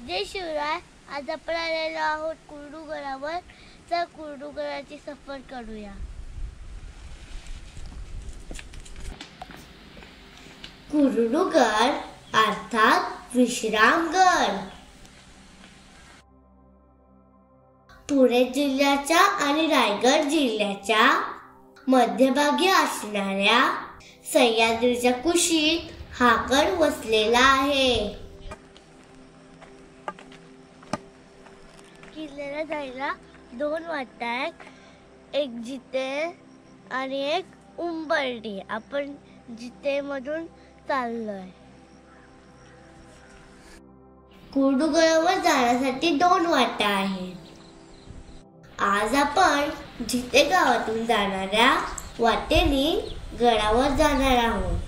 जय शिवराय. आज आपण आलेलो आहोत कुर्डूगडावर. तर कुर्डूगडाची सफर करूया. कुर्डूगड अर्थात विश्रामगड पुणे जिल्ह्याच्या आणि रायगड जिल्ह्याच्या मध्यभागी असणाऱ्या सह्याद्रीच्या कुशीत हा गड वसलेला आहे. किल्ल्याला जायला 2 वाटा आहेत, एक जिते आणि एक उंबरठी. आपण जिते मधून चाललोय. कुर्डूगडावर जाण्यासाठी 2 वाटा आहेत. आज आपण जिते गावातून जाणाऱ्या वाटेने गडावर जाणार आहोत.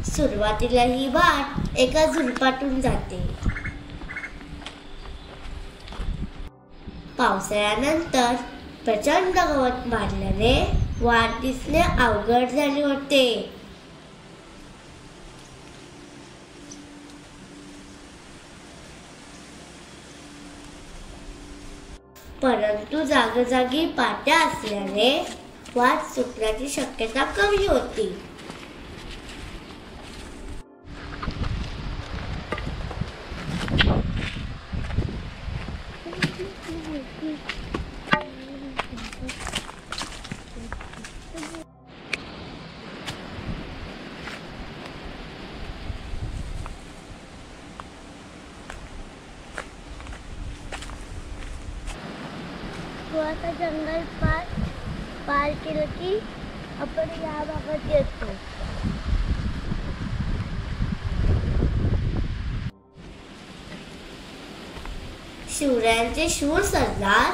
सुरुवातीला ही वाट एका झुडपातून जाते. पावसाळ्यानंतर प्रचंड गवत वाढल्याने वाट दिसणे अवघड झाले होते. परंतु जागोजागी पाट्या असल्याने वाट सुटण्याची शक्यता कमी होती. थोडासा जंगल पार केलं की आपण या भागात येतो. शिवरायांचे शूर सरदार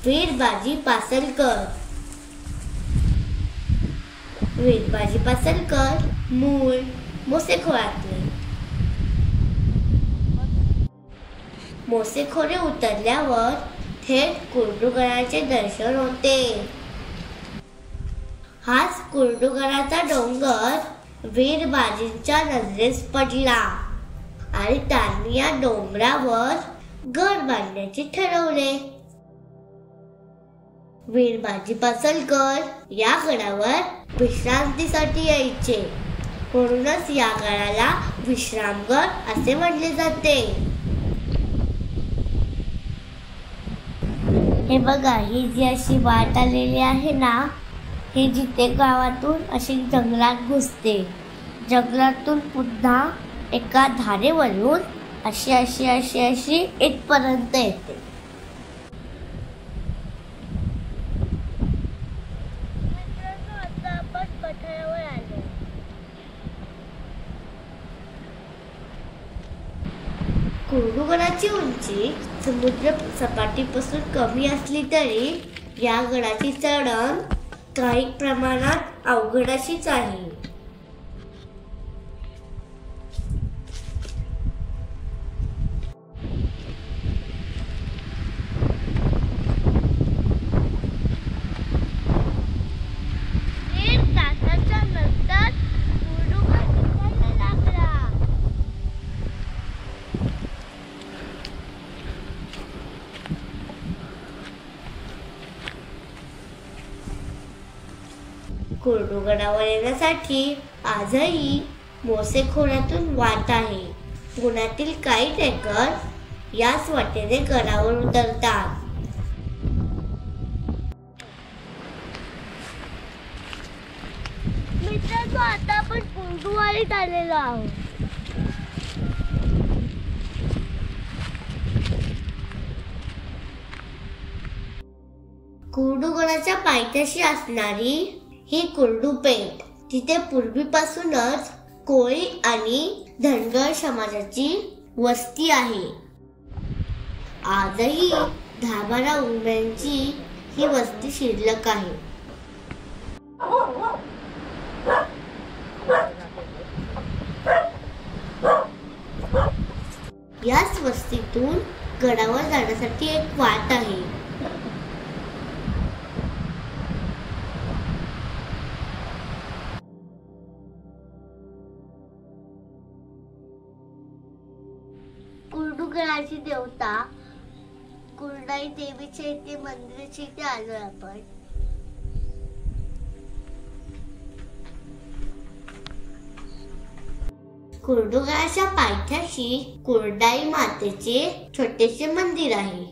वीरबाजी पासलकर. वीरबाजी पासलकर मूळ मोसेखोऱ्यातले. मोसेखोरे उतरल्यावर थेट कुर्डूगडाचे दर्शन होते. हाच कुर्डूगडाचा डोंगर वीरबाजींच्या नजरेस पडला आणि त्यांनी या डोंगरावर गड बांधण्याचे ठरवले. वीरबाजी पासलकर या गडावर विश्रांतीसाठी यायचे, म्हणूनच या गडाला विश्रामगड असे म्हटले जाते. हे बघा, ही जी अशी वाट आलेली आहे ना, हे जिते गावातून अशी जंगलात घुसते. जंगलातून पुन्हा एका धारेवरून अशी अशी अशी अशी इथपर्यंत येते. आता आपण पठारावर आलो. कुर्डूगडाची उंची समुद्र सपाटीपासून कमी असली तरी या गडाची चढण काही प्रमाणात अवघड अशीच आहे. कुर्डूगडावर येण्यासाठी आजही मोसेखोऱ्यातून वाट आहे. पुण्यातील काही ट्रेकर याच वाटेने गडावर उतरतात. मित्रांनो, आता आपण कुर्डूवाडीत आलेलो आहोत. कुर्डूगडाच्या पायथ्याशी असणारी ही कुर्डूपेठ, तिथे पूर्वीपासूनच कोळी आणि धनगर समाजाची वस्ती आहे. आजही 10-12 उंबऱ्यांची ही वस्ती शिल्लक आहे. याच वस्तीतून गडावर जाण्यासाठी एक वाट आहे. कुर्डुगडाची देवता कुर्डाई देवीच्या इथे मंदिराच्या इथे आलोय आपण. कुर्डुगडाच्या पायथ्याशी कुर्डाई मातेचे छोटेसे मंदिर आहे.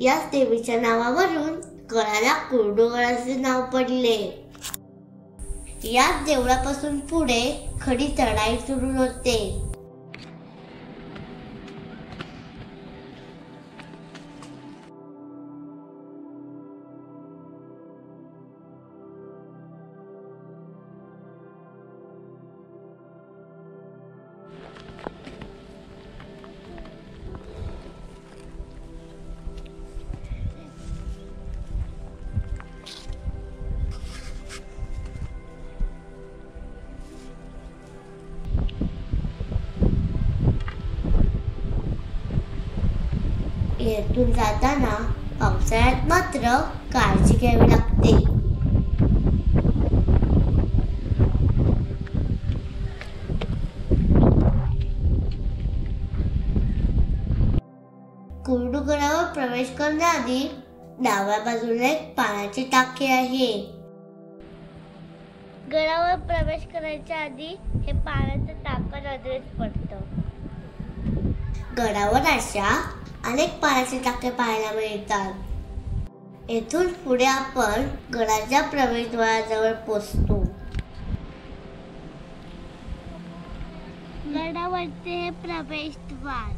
याच देवीच्या नावावरून गडाला कुर्डुगड नाव पडले. याच देवळापासून पुढे खडी चढाई सुरू होते. येथून जाताना पावसाळ्यात मात्र काळजी घ्यावी लागते. कुर्डुगडावर प्रवेश करण्याआधी डाव्या बाजूला एक पाण्याची टाकी आहे. गडावर प्रवेश करायच्या आधी हे पाण्याचं टाकं नजरेत पडतं. गडावर अशा अनेक पाण्याचे टाके पाहायला मिळतात. येथून पुढे आपण गडाच्या प्रवेशद्वाराजवळ पोहोचतो. गडावरचे हे प्रवेशद्वार.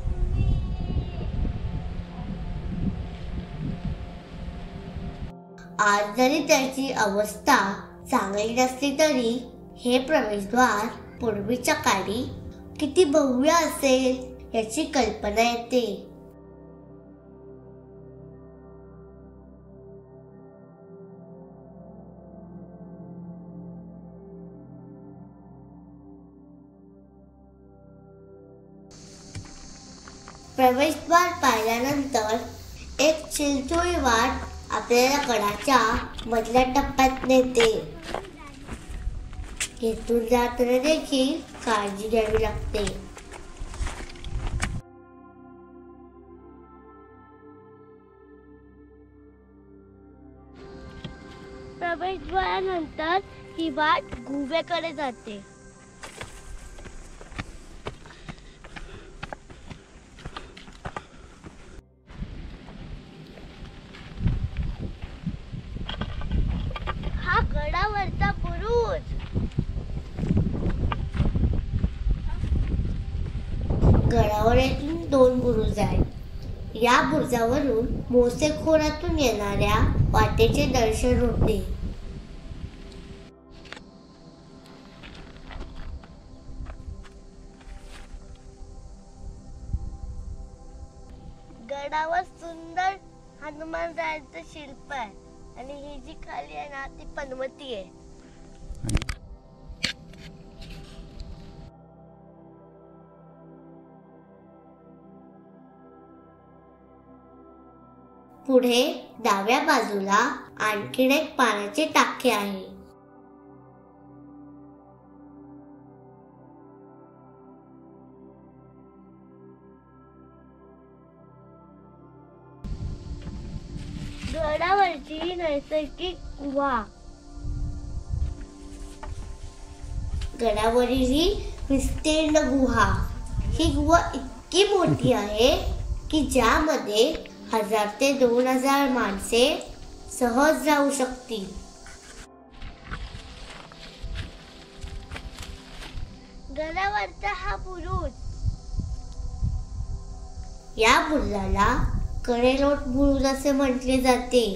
आज जरी त्याची अवस्था चांगली नसली तरी हे प्रवेशद्वार पूर्वीच्या काळी किती भव्य असेल याची कल्पना येते. प्रवेशद्वार पाहिल्यानंतर एक चिलचोळी वाट आपल्याला गडाच्या मधल्या टप्प्यात नेते. येथून जाताना देखील काळजी घ्यावी लागते. प्रवेशद्वारानंतर ही वाट गुहेकडे जाते. गडावरचा बुरुज. गडावर येथून 2 बुरुज आहेत. या बुरुजावरून मोसे खोऱ्यातून येणाऱ्या वाटेचे दर्शन होते. गडावर सुंदर हनुमानरायाचं शिल्प आहे आणि ही जी खाली आहे ना ती पनवती आहे. पुढे डाव्या बाजूला आणखीन एक पाण्याचे टाके आहे. गडावरची नैसर्गिक गुहा. गडावरील ही विस्तीर्ण गुहा. ही गुहा इतकी मोठी आहे की ज्यामध्ये 1000 ते 2000 माणसे सहज राहू शकतील. गडावरचा हा बुरुज. या बुरुजाला कडेलोट बुरुज असे म्हटले जाते.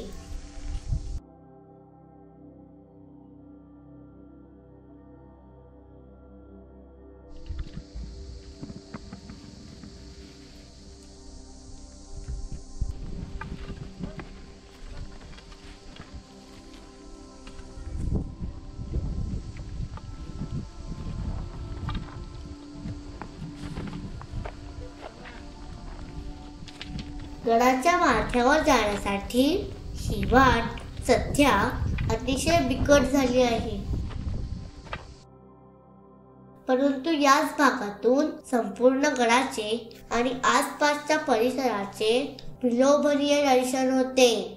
गडाच्या माथ्यावर जाण्यासाठी ही वाट सध्या अतिशय बिकट झाली आहे. परंतु याच भागातून संपूर्ण गडाचे आणि आसपासच्या परिसराचे विलोभनीय दर्शन होते.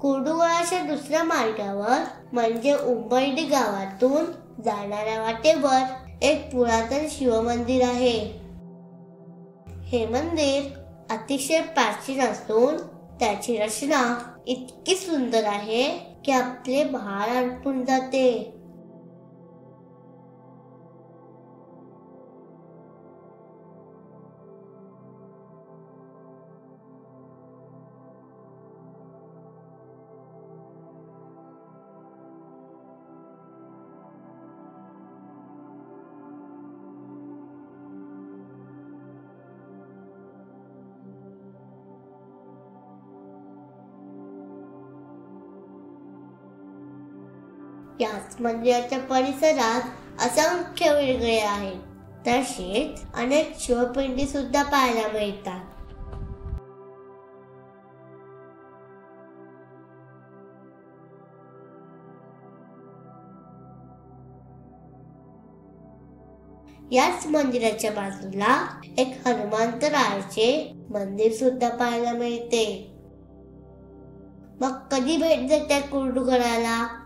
कुर्डुवाडाच्या दुसऱ्या मार्गावर म्हणजे उंबर्डी गावातून जाणाऱ्या वाटेवर एक पुरातन शिवमंदिर आहे. हे मंदिर अतिशय प्राचीन असून त्याची रचना इतकी सुंदर आहे की आपले भार अर्पून जाते. याच मंदिराच्या परिसरात असंख्य विरगळे आहेत. तसेच अनेक शिवपिंडी सुद्धा पाहायला मिळतात. याच मंदिराच्या बाजूला एक हनुमंतरायाचे मंदिर सुद्धा पाहायला मिळते. मग कधी भेट देतात कुर्डुगडाला?